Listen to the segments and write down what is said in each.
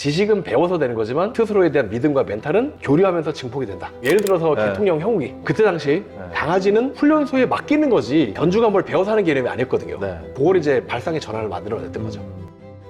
지식은 배워서 되는 거지만 스스로에 대한 믿음과 멘탈은 교류하면서 증폭이 된다. 예를 들어서 네. 대통령 형욱이 그때 당시 강아지는 훈련소에 맡기는 거지 견주가 뭘 배워서 하는 개념이 아니었거든요. 네. 그걸 이제 발상의 전환을 만들어냈던 거죠.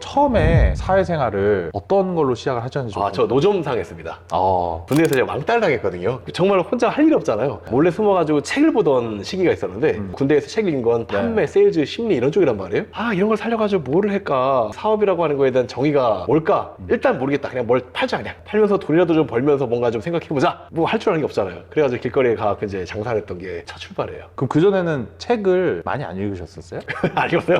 처음에 사회생활을 어떤 걸로 시작을 하셨는지 좀 저 노점 당했습니다. 아, 군대에서 제가 왕따를 당했거든요. 정말 혼자 할 일이 없잖아요. 몰래 숨어가지고 책을 보던 시기가 있었는데 군대에서 책 읽은 건 판매, 세일즈, 심리 이런 쪽이란 말이에요. 이런 걸 살려가지고 뭐를 할까? 사업이라고 하는 거에 대한 정의가 뭘까? 일단 모르겠다. 그냥 뭘 팔자 그냥. 팔면서 돈이라도 좀 벌면서 뭔가 좀 생각해보자. 뭐 할 줄 아는 게 없잖아요. 그래가지고 길거리에 가서 이제 장사를 했던 게 첫 출발이에요. 그럼 그전에는 책을 많이 안 읽으셨었어요? 아니었어요.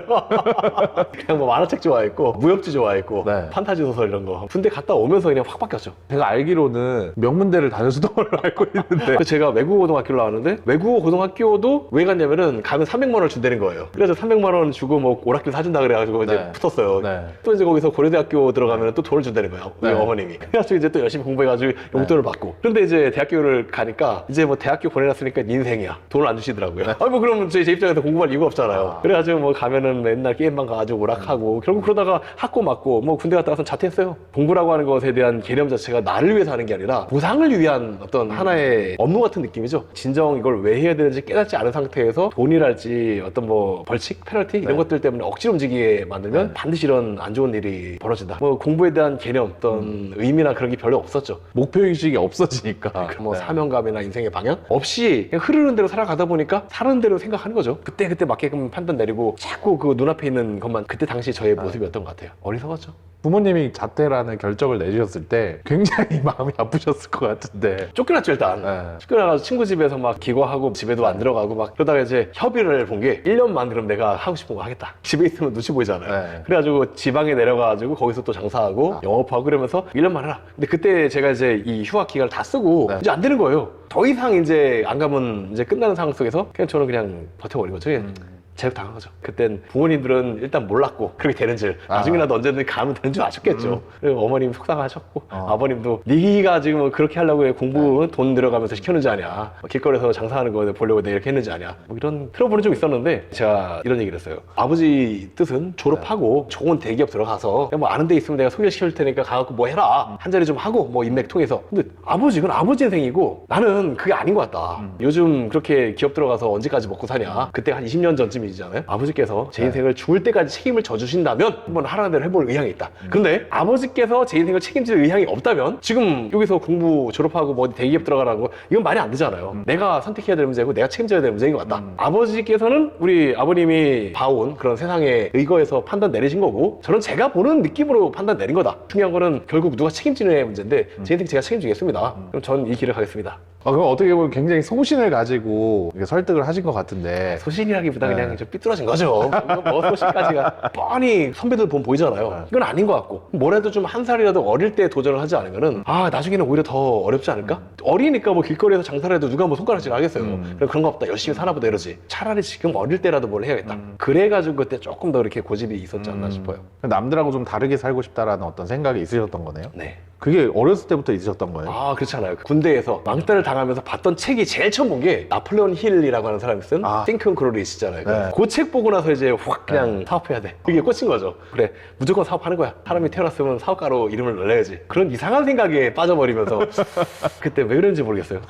그냥 뭐 만화책 좋아했고 무협지 좋아했고 네. 판타지 소설 이런 거. 군대 갔다 오면서 그냥 확 바뀌었죠. 제가 알기로는 명문대를 다녔던 걸로 알고 있는데 그래서 제가 외국어 고등학교를 나왔는데 외국어 고등학교도 왜 갔냐면은 가면 300만 원을 준다는 거예요. 그래서 300만 원 주고 뭐 오락기를 사준다 그래가지고 이제 네. 붙었어요. 네. 또 이제 거기서 고려대학교 들어가면 또 돈을 준다는 거예요. 우리 네. 어머님이. 그래가지고 이제 또 열심히 공부해가지고 용돈을 받고. 그런데 이제 대학교를 가니까 이제 뭐 대학교 보내놨으니까 네 인생이야. 돈을 안 주시더라고요. 뭐 그러면 제 입장에서 공부할 이유가 없잖아요. 그래가지고 뭐 가면은 맨날 게임만 가가지고 오락하고 결국 그러다가 학고 맞고 뭐 군대 갔다 와서 자퇴했어요. 공부라고 하는 것에 대한 개념 자체가 나를 위해서 하는 게 아니라 보상을 위한 어떤 하나의 업무 같은 느낌이죠. 진정 이걸 왜 해야 되는지 깨닫지 않은 상태에서 돈이랄지 어떤 뭐 벌칙, 페널티 이런 것들 때문에 억지로 움직이게 만들면 반드시 이런 안 좋은 일이 벌어진다. 뭐 공부에 대한 개념, 어떤 의미나 그런 게 별로 없었죠. 목표의식이 없어지니까 뭐 사명감이나 인생의 방향 없이 그냥 흐르는 대로 살아가다 보니까 사는 대로 생각하는 거죠. 그때 맞게끔 판단 내리고 자꾸 그 눈앞에 있는 것만 그때 당시 저의 모습이었던 것 같아요. 어리석었죠. 부모님이 자퇴라는 결정을 내주셨을 때 굉장히 마음이 아프셨을 것 같은데 쫓겨났죠 일단. 네. 쫓겨나가지고 친구 집에서 막 기거하고 집에도 안 들어가고 막 그러다가 이제 협의를 본 게 1년만 그럼 내가 하고 싶은 거 하겠다. 집에 있으면 눈치 보이잖아요. 네. 그래가지고 지방에 내려가가지고 거기서 또 장사하고 영업하고 그러면서 1년만 해라. 근데 그때 제가 이제 이 휴학 기간을 다 쓰고 이제 안 되는 거예요. 더 이상 이제 안 가면 이제 끝나는 상황 속에서 그냥 저는 그냥 버텨버린 거죠. 제압당한 거죠. 그땐 부모님들은 일단 몰랐고 그렇게 되는 줄 나중에라도 언제든 가면 되는 줄 아셨겠죠. 그리고 어머님 속상하셨고 아버님도 네가 지금 그렇게 하려고 해 공부 돈 들어가면서 시켰는지 아냐 길거리에서 장사하는 거 보려고 내가 이렇게 했는지 아냐 뭐 이런 틀어보는 적 있었는데 제가 이런 얘기를 했어요. 아버지 뜻은 졸업하고 좋은 대기업 들어가서 뭐 아는 데 있으면 내가 소개시켜줄 테니까 가갖고 뭐 해라 한 자리 좀 하고 뭐 인맥 통해서. 근데 아버지 그건 아버지 인생이고 나는 그게 아닌 것 같다. 요즘 그렇게 기업 들어가서 언제까지 먹고 사냐. 그때 한 20년 전쯤이 잖아요. 아버지께서 제 인생을 죽을 때까지 책임을 져주신다면 한번 하라는 대로 해볼 의향이 있다. 근데 아버지께서 제 인생을 책임질 의향이 없다면 지금 여기서 공부 졸업하고 뭐 어디 대기업 들어가라고 이건 말이 안 되잖아요. 내가 선택해야 될 문제고 내가 책임져야 될 문제인 것 같다. 아버지께서는 우리 아버님이 봐온 그런 세상에 의거해서 판단 내리신 거고 저는 제가 보는 느낌으로 판단 내린 거다. 중요한 거는 결국 누가 책임지느냐의 문제인데 제 인생 제가 책임지겠습니다. 그럼 저는 이 길을 가겠습니다. 그럼 어떻게 보면 굉장히 소신을 가지고 이렇게 설득을 하신 것 같은데 소신이라기보다 그냥 좀 삐뚤어진 거죠. 뭐 소신까지가 뻔히 선배들 보면 보이잖아요. 이건 아닌 것 같고 뭐라도 좀 한 살이라도 어릴 때 도전을 하지 않으면은 나중에는 오히려 더 어렵지 않을까? 어리니까 뭐 길거리에서 장사를 해도 누가 뭐 손가락질 하겠어요. 그런 거 없다 열심히 사나보다 이러지. 차라리 지금 어릴 때라도 뭘 해야겠다. 그래가지고 그때 조금 더 이렇게 고집이 있었지 않나 싶어요. 남들하고 좀 다르게 살고 싶다라는 어떤 생각이 있으셨던 거네요. 네. 그게 어렸을 때부터 있으셨던 거예요? 그렇잖아요. 군대에서 왕따를 당하면서 봤던 책이 제일 처음 본 게 나폴레온 힐이라고 하는 사람이 쓴 Think and Grow Rich잖아요. 네. 그 책 보고 나서 이제 확 그냥 사업해야 돼. 그게 꽂힌 거죠. 그래 무조건 사업하는 거야. 사람이 태어났으면 사업가로 이름을 날려야지. 그런 이상한 생각에 빠져버리면서 그때 왜 그런지 모르겠어요.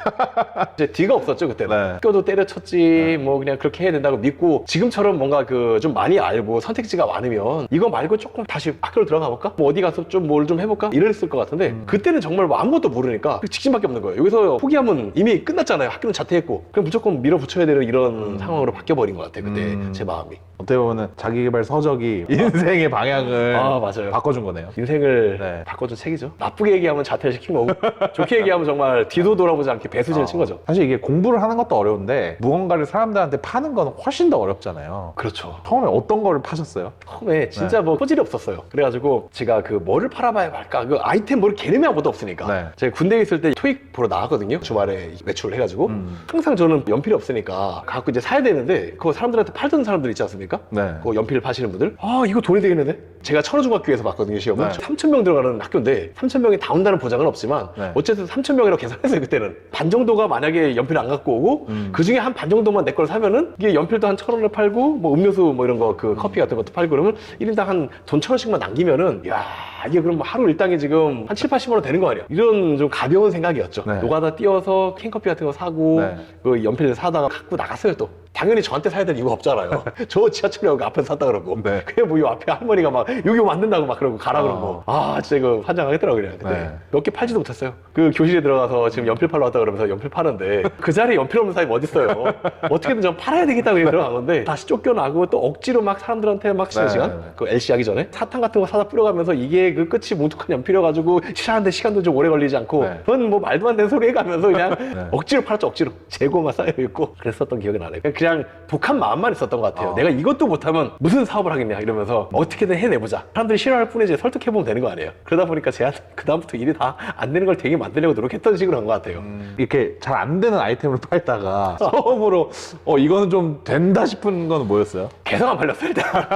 이제 뒤가 없었죠 그때는. 네. 학교도 때려쳤지 뭐 그냥 그렇게 해야 된다고 믿고 지금처럼 뭔가 그 좀 많이 알고 선택지가 많으면 이거 말고 조금 다시 학교를 들어가 볼까? 뭐 어디 가서 좀 뭘 좀 해볼까? 이랬을 것 같은데 그때는 정말 뭐 아무것도 모르니까 직진밖에 없는 거예요. 여기서 포기하면 이미 끝났잖아요. 학교는 자퇴했고 그럼 무조건 밀어붙여야 되는 이런 상황으로 바뀌어버린 것 같아요. 그때 제 마음이. 어떻게 보면 자기개발 서적이 인생의 방향을 맞아요. 바꿔준 거네요. 인생을 바꿔준 책이죠. 나쁘게 얘기하면 자퇴를 시킨 거고 좋게 얘기하면 정말 뒤도 돌아보지 않게 배수진을 친 거죠. 사실 이게 공부를 하는 것도 어려운데 무언가를 사람들한테 파는 건 훨씬 더 어렵잖아요. 그렇죠. 처음에 어떤 거를 파셨어요? 처음에 진짜 뭐 소질이 없었어요. 그래가지고 제가 그 뭐를 팔아봐야 할까? 그 아이템 뭘 뭘 개념이 아무것도 없으니까. 네. 제가 군대에 있을 때 토익 보러 나갔거든요. 주말에 외출을 해가지고. 항상 저는 연필이 없으니까 갖고 이제 사야 되는데 그거 사람들한테 팔던 사람들 있지 않습니까? 네. 그 연필 파시는 분들. 아, 이거 돈이 되겠는데? 제가 천호중학교에서 봤거든요, 시험을. 네. 3,000명 들어가는 학교인데 3,000명이 다 온다는 보장은 없지만 네. 어쨌든 3,000명이라고 계산했어요, 그때는. 반 정도가 만약에 연필을 안 갖고 오고 그 중에 한 반 정도만 내 걸 사면은 이게 연필도 한 1,000원에 팔고 뭐 음료수 뭐 이런 거 그 커피 같은 것도 팔고 그러면 1인당 한 돈 1,000원씩만 남기면은 야, 이게 그럼 뭐 하루 일당이 지금 한 7, 80만 원 되는 거 아니야? 이런 좀 가벼운 생각이었죠. 네. 노가다 뛰어서 캔커피 같은 거 사고 네. 그 연필 사다가 갖고 나갔어요 또. 당연히 저한테 사야 될 이유가 없잖아요. 저 지하철역 앞에서 샀다 그러고. 네. 그냥 뭐 이 앞에 할머니가 막 여기 만든다고 막 그러고 가라 그러고. 아, 진짜 이거 환장하겠더라고요. 그냥. 근데 네. 몇 개 팔지도 못했어요. 그 교실에 들어가서 지금 연필 팔러 왔다 그러면서 연필 파는데 그 자리에 연필 없는 사람이 어딨어요. 어떻게든 좀 팔아야 되겠다고 그냥 들어간 건데 다시 쫓겨나고 또 억지로 막 사람들한테 막 쉬는 네, 시간? 네, 네. 그 LC 하기 전에 사탕 같은 거 사다 뿌려가면서 이게 그 끝이 뭉툭한 연필이어가지고 시작하는데 시간도 좀 오래 걸리지 않고 네. 그건 뭐 말도 안 되는 소리 해가면서 그냥 네. 억지로 팔았죠. 억지로. 재고만 쌓여있고 그랬었던 기억이 나네요. 그냥 독한 마음만 있었던 것 같아요. 어. 내가 이것도 못하면 무슨 사업을 하겠냐 이러면서 어떻게든 해내보자. 사람들이 싫어할 뿐이지 설득해보면 되는 거 아니에요. 그러다 보니까 제가 그다음부터 일이 다 안 되는 걸 되게 만들려고 노력했던 식으로 한 것 같아요. 이렇게 잘 안 되는 아이템을 팔다가 처음으로 이거는 좀 된다 싶은 건 뭐였어요? 계속 안 팔렸어요. 일단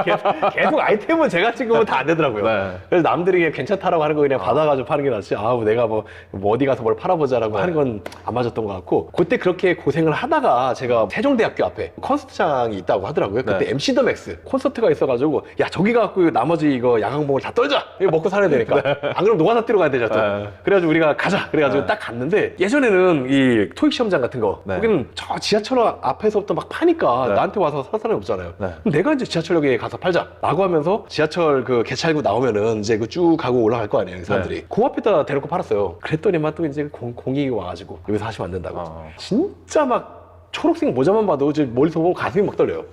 계속 아이템은 제가 찍으면 다 안 되더라고요. 네. 그래서 남들이 그냥 괜찮다라고 하는 거 그냥 받아가지고 파는 게 낫지. 아우 내가 뭐 어디 가서 뭘 팔아보자라고 하는 건 안 맞았던 것 같고 그때 그렇게 고생을 하다가 제가 세종대학교 앞에 콘서트장이 있다고 하더라고요. 그때 네. MC 더 맥스 콘서트가 있어가지고 야 저기 가갖고 나머지 이거 야광봉을 다 떨자. 이거 먹고 살아야 되니까. 안 그러면 노가다 뛰러 가야 되잖아. 네. 그래가지고 우리가 가자. 그래가지고 딱 갔는데 예전에는 이 토익 시험장 같은 거 네. 거기는 저 지하철 앞에서부터 막 파니까 네. 나한테 와서 살 사람이 없잖아요. 네. 그럼 내가 이제 지하철역에 가서 팔자라고 하면서 지하철 그 개찰구 나오면은 이제 그 쭉 가고 올라갈 거 아니에요, 이 사람들이. 그 앞에다 대놓고 팔았어요. 그랬더니만 또 이제 공익이 와가지고 여기서 하시면 안 된다고. 진짜 막 초록색 모자만 봐도 이제 멀리서 보면 가슴이 막 떨려요.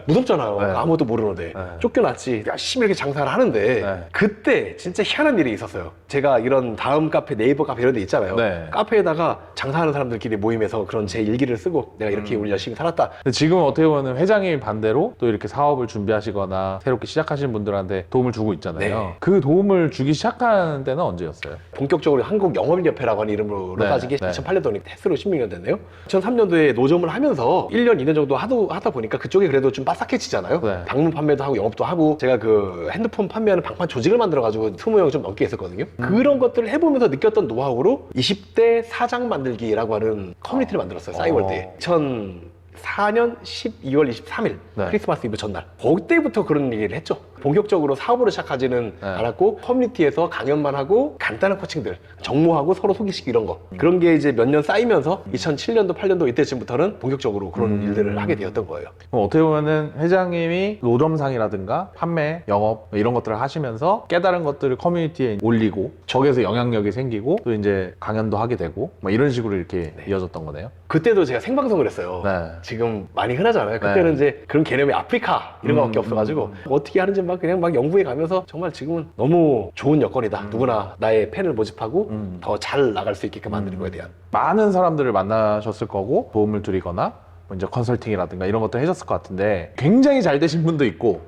무섭잖아요. 네. 아무것도 모르는데. 네. 쫓겨났지. 열심히 이렇게 장사를 하는데 네. 그때 진짜 희한한 일이 있었어요. 제가 이런 다음 카페, 네이버 카페 이런 데 있잖아요. 네. 카페에다가 장사하는 사람들끼리 모임에서 그런 제 일기를 쓰고 내가 이렇게 우리 열심히 살았다. 근데 지금은 어떻게 보면 회장님 반대로 또 이렇게 사업을 준비하시거나 새롭게 시작하시는 분들한테 도움을 주고 있잖아요. 네. 그 도움을 주기 시작하는 때는 언제였어요? 본격적으로 한국영업인협회라고 하는 이름으로 네, 따진 게 네. 2008년도니까 테스로 16년 됐네요. 2003년도에 노점을 하면서 1년, 2년 정도 하다 보니까 그쪽이 그래도 좀 빠삭해지잖아요. 네. 방문 판매도 하고 영업도 하고 제가 그 핸드폰 판매하는 방판 조직을 만들어가지고 20명 좀 넘게 했었거든요. 그런 것들을 해보면서 느꼈던 노하우로 20대 사장 만들기라고 하는 커뮤니티를 만들었어요. 싸이월드에. 2004년 12월 23일 네. 크리스마스 이브 전날 그때부터 그런 얘기를 했죠. 본격적으로 사업으로 시작하지는 네. 않았고 커뮤니티에서 강연만 하고 간단한 코칭들 정모하고 서로 소개시키고 이런 거 그런 게 이제 몇 년 쌓이면서 2007년도 8년도 이때쯤부터는 본격적으로 그런 일들을 하게 되었던 거예요. 그럼 어떻게 보면은 회장님이 노점상이라든가 판매, 영업 이런 것들을 하시면서 깨달은 것들을 커뮤니티에 올리고 거기에서 영향력이 생기고 또 이제 강연도 하게 되고 뭐 이런 식으로 이렇게 이어졌던 거네요. 그때도 제가 생방송을 했어요. 네. 지금 많이 흔하잖아요. 그때는 네. 이제 그런 개념이 아프리카 이런 거밖에 없어가지고 어떻게 하는지 막 그냥 막 연구해 가면서 정말 지금은 너무 좋은 여건이다. 누구나 나의 팬을 모집하고 더 잘 나갈 수 있게끔 만드는 거에 대한. 많은 사람들을 만나셨을 거고 도움을 드리거나 뭐 이제 컨설팅이라든가 이런 것도 하셨을 것 같은데 굉장히 잘 되신 분도 있고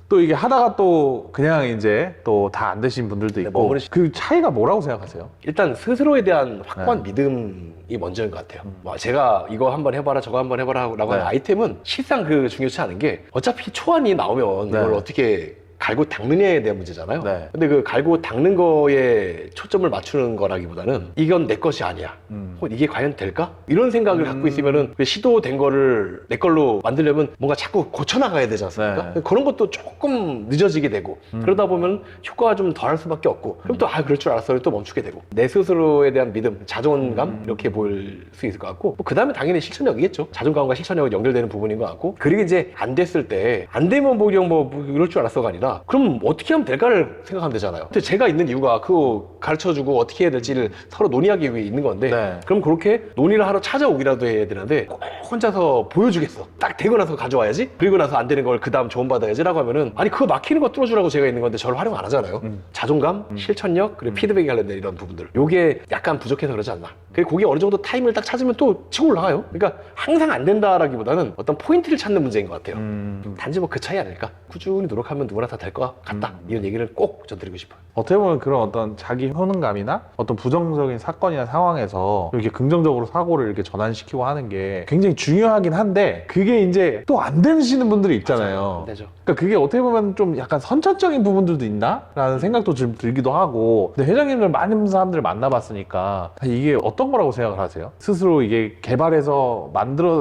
또 이게 하다가 또 그냥 이제 또 다 안 되신 분들도 네, 있고 머무르시- 그 차이가 뭐라고 생각하세요? 일단 스스로에 대한 확고한 믿음이 먼저인 것 같아요. 뭐 제가 이거 한번 해봐라 저거 한번 해봐라 라고 하는 네. 아이템은 실상 그 중요치 않은 게 어차피 초안이 나오면 네. 이걸 어떻게 갈고 닦느냐에 대한 문제잖아요. 네. 근데 그 갈고 닦는 거에 초점을 맞추는 거라기보다는 이건 내 것이 아니야. 이게 과연 될까? 이런 생각을 갖고 있으면은 그 시도된 거를 내 걸로 만들려면 뭔가 자꾸 고쳐나가야 되지 않습니까? 네. 그런 것도 조금 늦어지게 되고 그러다 보면 효과가 좀 덜할 수밖에 없고 그럼 또 그럴 줄 알았어요 또 멈추게 되고 내 스스로에 대한 믿음, 자존감 이렇게 보일 수 있을 것 같고 그 다음에 당연히 실천력이겠죠. 자존감과 실천력은 연결되는 부분인 것 같고 그리고 이제 안 됐을 때 안 되면 뭐 그냥 뭐 이럴 줄 알았어가 아니라 그럼 어떻게 하면 될까를 생각하면 되잖아요. 근데 제가 있는 이유가 그거 가르쳐주고 어떻게 해야 될지를 서로 논의하기 위해 있는 건데 네. 그럼 그렇게 논의를 하러 찾아오기라도 해야 되는데 꼭 혼자서 보여주겠어. 딱 되고 나서 가져와야지. 그리고 나서 안 되는 걸 그 다음 조언 받아야지 라고 하면은 아니 그거 막히는 거 뚫어주라고 제가 있는 건데 저를 활용 안 하잖아요. 자존감, 실천력, 그리고 피드백이 관련된 이런 부분들 요게 약간 부족해서 그러지 않나. 그리고 거기에 어느 정도 타임을 딱 찾으면 또 치고 올라가요. 그러니까 항상 안 된다라기보다는 어떤 포인트를 찾는 문제인 것 같아요. 단지 뭐 그 차이 아닐까. 꾸준히 노력하면 누구나 다 될 것 같다. 이런 얘기를 꼭 전 드리고 싶어요. 어떻게 보면 그런 어떤 자기 효능감이나 어떤 부정적인 사건이나 상황에서 이렇게 긍정적으로 사고를 이렇게 전환시키고 하는 게 굉장히 중요하긴 한데 그게 이제 또 안 되시는 분들이 있잖아요. 안 되죠. 그러니까 그게 어떻게 보면 좀 약간 선천적인 부분들도 있나? 라는 생각도 좀 들기도 하고. 근데 회장님들 많은 사람들을 만나봤으니까 이게 어떤 거라고 생각을 하세요? 스스로 이게 개발해서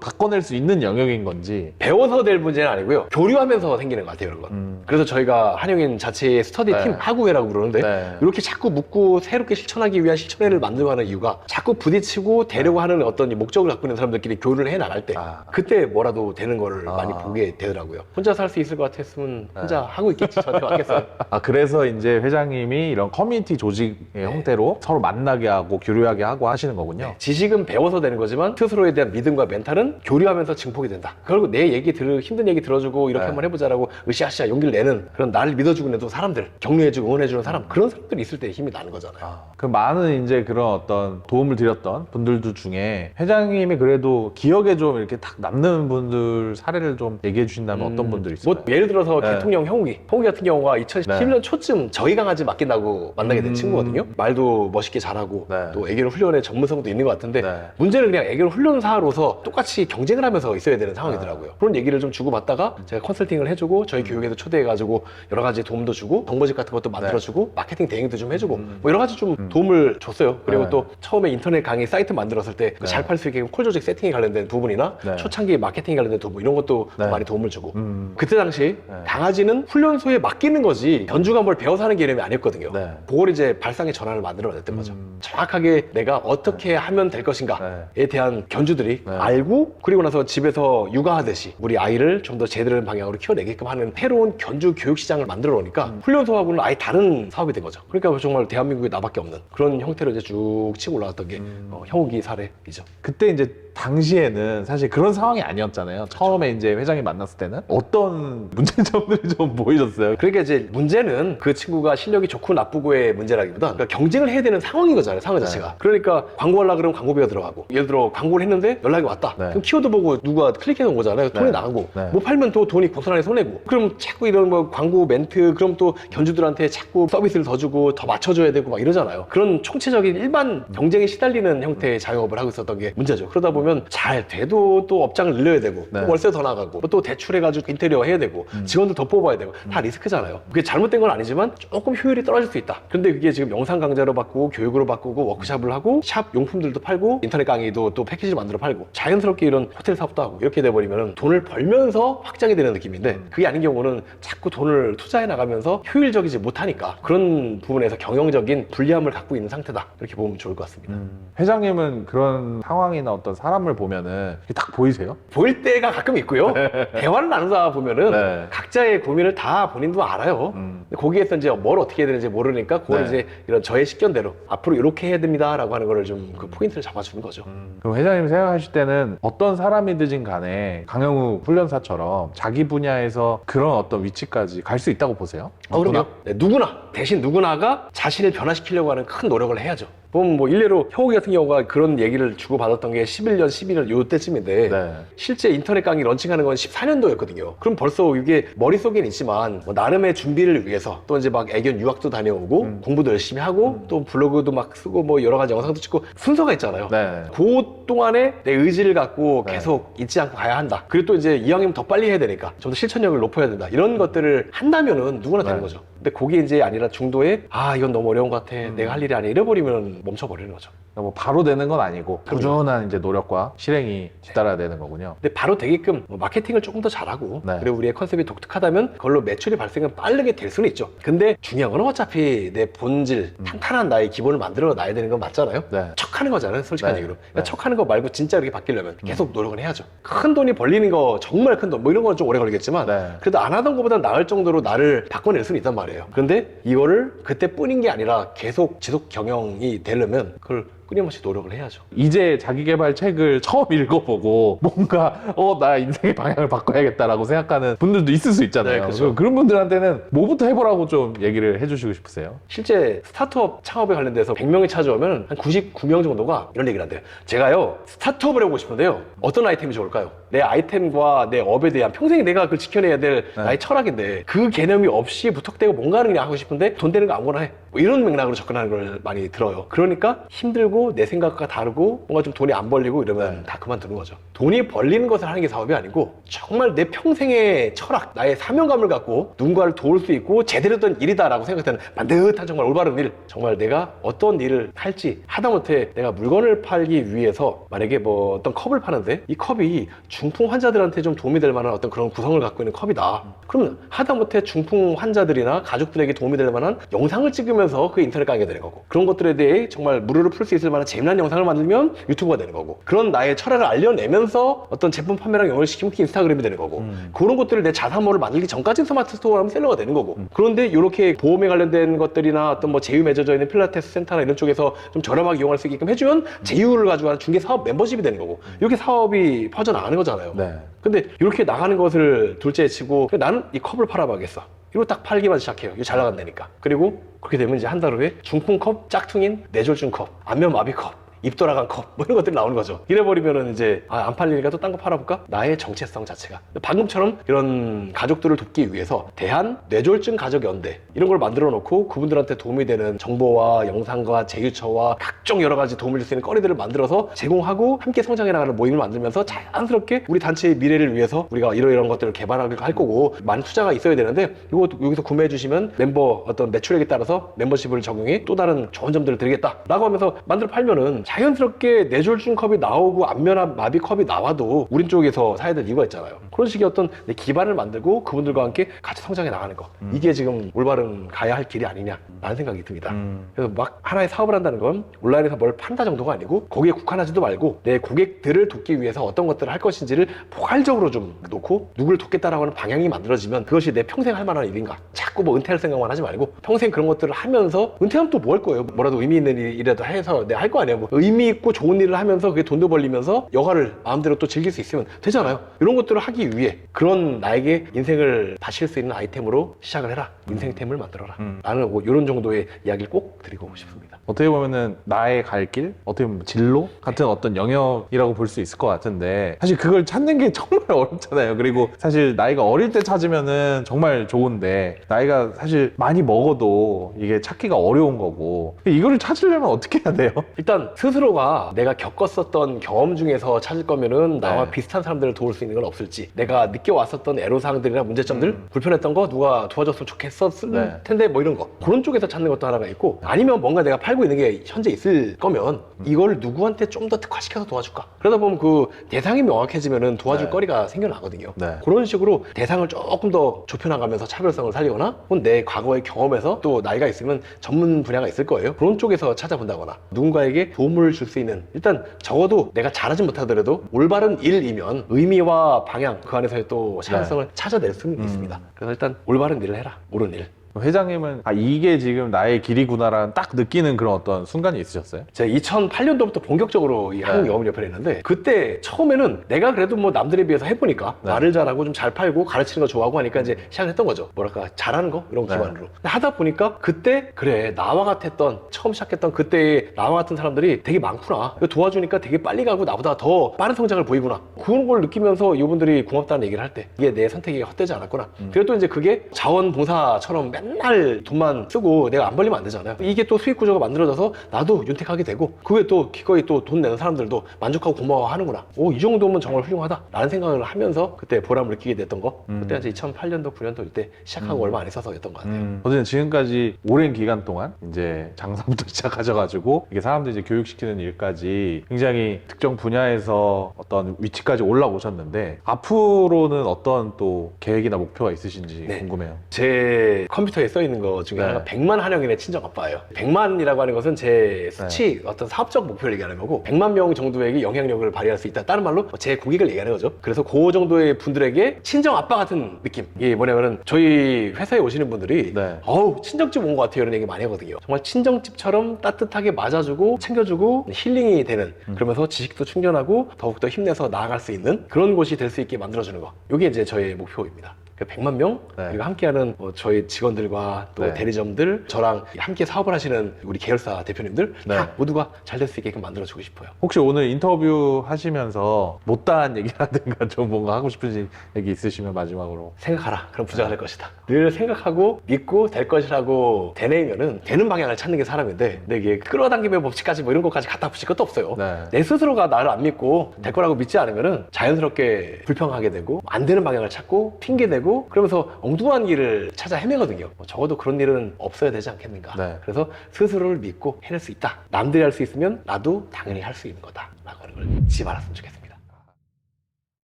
바꿔낼 수 있는 영역인 건지. 배워서 될 문제는 아니고요. 교류하면서 생기는 것 같아요, 이런 건. 그래서 저희가 한영인 자체 스터디 네. 팀 하구회라고 부르는데 네. 이렇게 자꾸 묻고 새롭게 실천하기 위한 실천회를 만들고 하는 이유가 자꾸 부딪히고 되려고 하는 어떤 목적을 갖고 있는 사람들끼리 교류를 해 나갈 때 그때 뭐라도 되는 거를 많이 보게 되더라고요. 혼자 살 수 있을 것 같았으면 혼자 하고 있겠지. 저한테 왔겠어요. 그래서 이제 회장님이 이런 커뮤니티 조직의 형태로 서로 만나게 하고 교류하게 하고 하시는 거군요. 지식은 배워서 되는 거지만 스스로에 대한 믿음과 멘탈은 교류하면서 증폭이 된다. 그리고 내 얘기 힘든 얘기 들어주고 이렇게 한번 해보자라고 으쌰으쌰 용기를 내는 그런 나를 믿어주고 또 사람들, 격려해주고 응원해주는 사람, 그런 사람들이 있을 때 힘이 나는 거잖아요. 그 많은 이제 그런 어떤 도움을 드렸던 분들도 중에 회장님이 그래도 기억에 좀 이렇게 딱 남는 분들 사례를 좀 얘기해 주신다면 어떤 분들이 있을까요? 뭐 예를 들어서 네. 대통령 형욱이 같은 경우가 2011년 초쯤 저희 강아지 맡긴다고 만나게 된 친구거든요. 말도 멋있게 잘하고 네. 또 애견 훈련에 전문성도 있는 것 같은데 네. 문제는 그냥 애견 훈련사로서 똑같이 경쟁을 하면서 있어야 되는 상황이더라고요. 그런 얘기를 좀 주고받다가 제가 컨설팅을 해주고 저희 교육에도 초대해가지고 여러 가지 도움도 주고 정보집 같은 것도 만들어주고 마케팅 대행도 좀 해주고 뭐 여러 가지 좀 도움을 줬어요. 그리고 네. 또 처음에 인터넷 강의 사이트 만들었을 때 잘 팔 수 있게 콜 조직 세팅에 관련된 부분이나 네. 초창기 마케팅에 관련된 도움 이런 것도 네. 많이 도움을 주고 그때 당시 강아지는 훈련소에 맡기는 거지 견주가 뭘 배워서 하는 개념이 아니었거든요. 네. 그걸 이제 발상의 전환을 만들어냈던 거죠. 정확하게 내가 어떻게 하면 될 것인가에 대한 견주들이 알고 그리고 나서 집에서 육아하듯이 우리 아이를 좀 더 제대로 된 방향으로 키워내게끔 하는 새로운 견주 교육 시장을 만들어 놓으니까 훈련소하고는 아예 다른 사업이 된 거죠. 그러니까 정말 대한민국에 나밖에 없는 그런 형태로 이제 쭉 치고 올라갔던 게 형욱이 사례이죠. 그때 이제 당시에는 사실 그런 상황이 아니었잖아요. 처음에 이제 회장님 만났을 때는 어떤 문제점들이 좀 보이셨어요? 그러니까 이제 문제는 그 친구가 실력이 좋고 나쁘고의 문제라기보다 그러니까 경쟁을 해야 되는 상황인 거잖아요. 상황 자체가. 그러니까 광고하려고 그러면 광고비가 들어가고 예를 들어 광고를 했는데 연락이 왔다. 네. 그럼 키워드 보고 누가 클릭해 놓은 거잖아요. 돈이 나가고 네. 못 팔면 또 돈이 고스란히 손해고 그럼 자꾸 이런 뭐 광고 멘트 그럼 또 견주들한테 자꾸 서비스를 더 주고 더 맞춰줘야 되고 막 이러잖아요. 그런 총체적인 일반 경쟁에 시달리는 형태의 자영업을 하고 있었던 게 문제죠. 그러다 보면 잘 돼도 또 업장을 늘려야 되고 또 월세 더 나가고 또 대출해가지고 인테리어 해야 되고 직원들 더 뽑아야 되고 다 리스크잖아요. 그게 잘못된 건 아니지만 조금 효율이 떨어질 수 있다. 근데 그게 지금 영상 강좌로 바꾸고 교육으로 바꾸고 워크샵을 하고 샵 용품들도 팔고 인터넷 강의도 또 패키지를 만들어 팔고 자연스럽게 이런 호텔 사업도 하고 이렇게 돼버리면 돈을 벌면서 확장이 되는 느낌인데 그게 아닌 경우는 자꾸 돈을 투자해 나가면서 효율적이지 못하니까 그런 부분에서 경영적인 불리함을 갖고 있는 상태다. 이렇게 보면 좋을 것 같습니다. 회장님은 그런 상황이나 어떤 사람을 보면은 이게 딱 보이세요? 보일 때가 가끔 있고요. 대화를 나누다 보면은 네. 각자의 고민을 다 본인도 알아요. 근데 거기에서 이제 뭘 어떻게 해야 되는지 모르니까 그걸 네. 이제 이런 저의 식견대로 앞으로 이렇게 해야 됩니다라고 하는 거를 좀 그 포인트를 잡아주는 거죠. 그럼 회장님 생각하실 때는 어떤 사람이든지 간에 강영우 훈련사처럼 자기 분야에서 그런 어떤 위치까지 갈 수 있다고 보세요? 그럼요. 네, 누구나 대신 누구나가 자신을 변화시키려고 하는 큰 노력을 해야죠. 보면 뭐 일례로 형욱이 같은 경우가 그런 얘기를 주고받았던 게 11년, 12년 요때쯤인데 네. 실제 인터넷 강의 런칭하는 건 14년도였거든요. 그럼 벌써 이게 머릿속엔 있지만 뭐 나름의 준비를 위해서 또 이제 막 애견 유학도 다녀오고 공부도 열심히 하고 또 블로그도 막 쓰고 뭐 여러 가지 영상도 찍고 순서가 있잖아요. 네. 그 동안에 내 의지를 갖고 네. 계속 잊지 않고 가야 한다. 그리고 또 이제 이왕이면 더 빨리 해야 되니까 좀 더 실천력을 높여야 된다. 이런 것들을 한다면은 누구나 되는 네. 거죠. 근데 그게 이제 아니라 중도에 이건 너무 어려운 것 같아. 내가 할 일이 아니야. 이래버리면 멈춰버리는 거죠. 뭐 바로 되는 건 아니고 꾸준한 이제 노력과 실행이 뒤따라야 되는 거군요. 근데 바로 되게끔 뭐 마케팅을 조금 더 잘하고 네. 그리고 우리의 컨셉이 독특하다면 그걸로 매출이 발생은 빠르게 될 수는 있죠. 근데 중요한 건 어차피 내 본질, 탄탄한 나의 기본을 만들어 놔야 되는 건 맞잖아요. 네. 척하는 거잖아요. 솔직한 네. 얘기로. 그러니까 네. 척하는 거 말고 진짜 이렇게 바뀌려면 계속 노력을 해야죠. 큰 돈이 벌리는 거 정말 큰 돈 뭐 이런 건 좀 오래 걸리겠지만 네. 그래도 안 하던 것보다 나을 정도로 나를 바꿔낼 수는 있단 말이에요. 그런데 이거를 그때뿐인 게 아니라 계속 지속 경영이 되려면 그걸 끊임없이 노력을 해야죠. 이제 자기개발 책을 처음 읽어보고 뭔가 나 인생의 방향을 바꿔야겠다라고 생각하는 분들도 있을 수 있잖아요. 네, 그렇죠. 그런 분들한테는 뭐부터 해보라고 좀 얘기를 해주시고 싶으세요? 실제 스타트업 창업에 관련돼서 100명이 찾아오면 한 99명 정도가 이런 얘기를 한대요. 제가요 스타트업을 해보고 싶은데요. 어떤 아이템이 좋을까요? 내 아이템과 내 업에 대한 평생 내가 그걸 지켜내야 될 나의 철학인데 그 개념이 없이 무턱대고 뭔가를 그냥 하고 싶은데 돈 되는 거 아무거나 해. 뭐 이런 맥락으로 접근하는 걸 많이 들어요. 그러니까 힘들고 내 생각과 다르고 뭔가 좀 돈이 안 벌리고 이러면 다 그만두는 거죠. 돈이 벌리는 것을 하는 게 사업이 아니고 정말 내 평생의 철학, 나의 사명감을 갖고 누군가를 도울 수 있고 제대로 된 일이다라고 생각되는 반듯한 정말 올바른 일, 정말 내가 어떤 일을 할지, 하다못해 내가 물건을 팔기 위해서 만약에 뭐 어떤 컵을 파는데 이 컵이 중풍 환자들한테 좀 도움이 될 만한 어떤 그런 구성을 갖고 있는 컵이다. 그러면 하다못해 중풍 환자들이나 가족들에게 도움이 될 만한 영상을 찍으면서 그 인터넷 강의가 되는 거고, 그런 것들에 대해 정말 무료로 풀 수 있을 만한 재미난 영상을 만들면 유튜브가 되는 거고, 그런 나의 철학을 알려내면서 어떤 제품 판매랑 연결시키면 그게 인스타그램이 되는 거고, 그런 것들을 내 자사모를 만들기 전까지 스마트 스토어를 하면 셀러가 되는 거고, 그런데 이렇게 보험에 관련된 것들이나 어떤 뭐 제휴 맺어져 있는 필라테스 센터나 이런 쪽에서 좀 저렴하게 이용할 수 있게끔 해주면 제휴를 가지고 하는 중개 사업 멤버십이 되는 거고, 이렇게 사업이 퍼져나가는 거잖아요. 네. 근데 이렇게 나가는 것을 둘째 치고 나는 이 컵을 팔아봐야겠어. 이거 딱 팔기만 시작해요. 이거 잘 나간다니까. 그리고 그렇게 되면 이제 한 달 후에 중풍컵, 짝퉁인 뇌졸중 컵, 안면마비 컵, 입 돌아간 컵, 뭐 이런 것들이 나오는 거죠. 이래버리면은 이제 안 팔리니까 또 딴 거 팔아볼까? 나의 정체성 자체가. 방금처럼 이런 가족들을 돕기 위해서 대한 뇌졸중 가족 연대 이런 걸 만들어 놓고 그분들한테 도움이 되는 정보와 영상과 제휴처와 각종 여러 가지 도움을 줄 수 있는 거리들을 만들어서 제공하고 함께 성장해 나가는 모임을 만들면서 자연스럽게 우리 단체의 미래를 위해서 우리가 이런 것들을 개발할 거고 많은 투자가 있어야 되는데, 이거 여기서 구매해 주시면 멤버 어떤 매출액에 따라서 멤버십을 적용해 또 다른 좋은 점들을 드리겠다라고 하면서 만들어 팔면은 자연스럽게 뇌졸중 컵이 나오고 안면마비 컵이 나와도 우린 쪽에서 사야 될 이유가 있잖아요. 그런 식의 어떤 내 기반을 만들고 그분들과 함께 같이 성장해 나가는 거, 이게 지금 올바른 가야 할 길이 아니냐라는 생각이 듭니다. 그래서 막 하나의 사업을 한다는 건 온라인에서 뭘 판다 정도가 아니고 거기에 국한하지도 말고 내 고객들을 돕기 위해서 어떤 것들을 할 것인지를 포괄적으로 좀 놓고 누구를 돕겠다라고 하는 방향이 만들어지면 그것이 내 평생 할 만한 일인가. 자꾸 뭐 은퇴할 생각만 하지 말고 평생 그런 것들을 하면서, 은퇴하면 또 뭐 할 거예요? 뭐라도 의미 있는 일이라도 해서 내가 할 거 아니에요. 뭐 의미 있고 좋은 일을 하면서 그게 돈도 벌리면서 여가를 마음대로 또 즐길 수 있으면 되잖아요. 이런 것들을 하기 위해 그런 나에게 인생을 바칠 수 있는 아이템으로 시작을 해라. 인생템을 만들어라. 나는 뭐 이런 정도의 이야기를 꼭 드리고 싶습니다. 어떻게 보면은 나의 갈 길, 어떻게 보면 진로 같은 어떤 영역이라고 볼 수 있을 것 같은데, 사실 그걸 찾는 게 정말 어렵잖아요. 그리고 사실 나이가 어릴 때 찾으면은 정말 좋은데, 나이가 사실 많이 먹어도 이게 찾기가 어려운 거고, 이거를 찾으려면 어떻게 해야 돼요? 일단 스스로가 내가 겪었었던 경험 중에서 찾을 거면은 나와 네. 비슷한 사람들을 도울 수 있는 건 없을지, 내가 느껴왔었던 애로사항들이나 문제점들, 불편했던 거 누가 도와줬으면 좋겠었을 네. 텐데 뭐 이런 거, 그런 쪽에서 찾는 것도 하나가 있고, 아니면 뭔가 내가 팔고 있는 게 현재 있을 거면 이걸 누구한테 좀 더 특화시켜서 도와줄까. 그러다 보면 그 대상이 명확해지면은 도와줄 네. 거리가 생겨나거든요. 네. 그런 식으로 대상을 조금 더 좁혀나가면서 차별성을 살리거나, 혹은 내 과거의 경험에서 또 나이가 있으면 전문 분야가 있을 거예요. 그런 쪽에서 찾아본다거나, 누군가에게 도움을 줄 수 있는, 일단 적어도 내가 잘하지 못하더라도 올바른 일이면 의미와 방향, 그 안에서의 또 차별성을 찾아낼 수는 있습니다. 그래서 일단 올바른 일을 해라. 옳은 일. 회장님은 이게 지금 나의 길이구나라는 딱 느끼는 그런 어떤 순간이 있으셨어요? 제가 2008년도부터 본격적으로 이 한국영업협회를 했는데, 그때 처음에는 내가 그래도 뭐 남들에 비해서 해보니까 말을 잘하고 좀 잘 팔고 가르치는 거 좋아하고 하니까 이제 시작을 했던 거죠. 뭐랄까, 잘하는 거? 이런 거 기반으로. 근데 하다 보니까 그때 그래, 나와 같았던, 처음 시작했던 그때의 나와 같은 사람들이 되게 많구나. 이거 도와주니까 되게 빨리 가고 나보다 더 빠른 성장을 보이구나. 그런 걸 느끼면서 이분들이 고맙다는 얘기를 할 때 이게 내 선택이 헛되지 않았구나. 그래도 이제 그게 자원봉사처럼 맨날 돈만 쓰고 내가 안 벌리면 안 되잖아요. 이게 또 수익 구조가 만들어져서 나도 윤택하게 되고, 그게 또 기꺼이 또 돈 내는 사람들도 만족하고 고마워하는구나. 이 정도면 정말 훌륭하다 라는 생각을 하면서 그때 보람을 느끼게 됐던 거. 그때 이제 2008년도 9년도 이때 시작하고 얼마 안 있어서였던 것 같아요. 어쨌든 지금까지 오랜 기간 동안 이제 장사부터 시작하셔가지고 이게 사람들 이제 교육시키는 일까지 굉장히 특정 분야에서 어떤 위치까지 올라오셨는데, 앞으로는 어떤 또 계획이나 목표가 있으신지 네. 궁금해요. 제 컴퓨터에 써 있는 거 중에 네. 하나가 100만 한영인의 친정 아빠예요. 100만이라고 하는 것은 제 수치, 어떤 사업적 목표를 얘기하는 거고, 100만 명 정도에게 영향력을 발휘할 수 있다. 다른 말로 제 고객을 얘기하는 거죠. 그래서 그 정도의 분들에게 친정 아빠 같은 느낌. 이게 뭐냐면은 저희 회사에 오시는 분들이 네. 어우, 친정집 온 것 같아요. 이런 얘기 많이 하거든요. 정말 친정집처럼 따뜻하게 맞아주고 챙겨주고 힐링이 되는, 그러면서 지식도 충전하고 더욱더 힘내서 나아갈 수 있는 그런 곳이 될 수 있게 만들어주는 거. 이게 이제 저의 목표입니다. 100만 명 네. 그리고 함께하는 저희 직원들과 또 네. 대리점들 저랑 함께 사업을 하시는 우리 계열사 대표님들 네. 다 모두가 잘 될 수 있게끔 만들어주고 싶어요. 혹시 오늘 인터뷰 하시면서 못다한 얘기라든가 좀 뭔가 하고 싶으신 얘기 있으시면 마지막으로. 생각하라. 그럼 부자가 될 것이다. 늘 생각하고 믿고 될 것이라고 되뇌면은 되는 방향을 찾는 게 사람인데 근데 이게 끌어당김의 법칙까지 뭐 이런 것까지 갖다 붙일 것도 없어요. 네. 내 스스로가 나를 안 믿고 될 거라고 믿지 않으면은 자연스럽게 불평하게 되고 안 되는 방향을 찾고 핑계대고 그러면서 엉뚱한 길을 찾아 헤매거든요. 적어도 그런 일은 없어야 되지 않겠는가. 네. 그래서 스스로를 믿고 해낼 수 있다. 남들이 할 수 있으면 나도 당연히 할 수 있는 거다. 라고 하는 걸 잊지 말았으면 좋겠어요.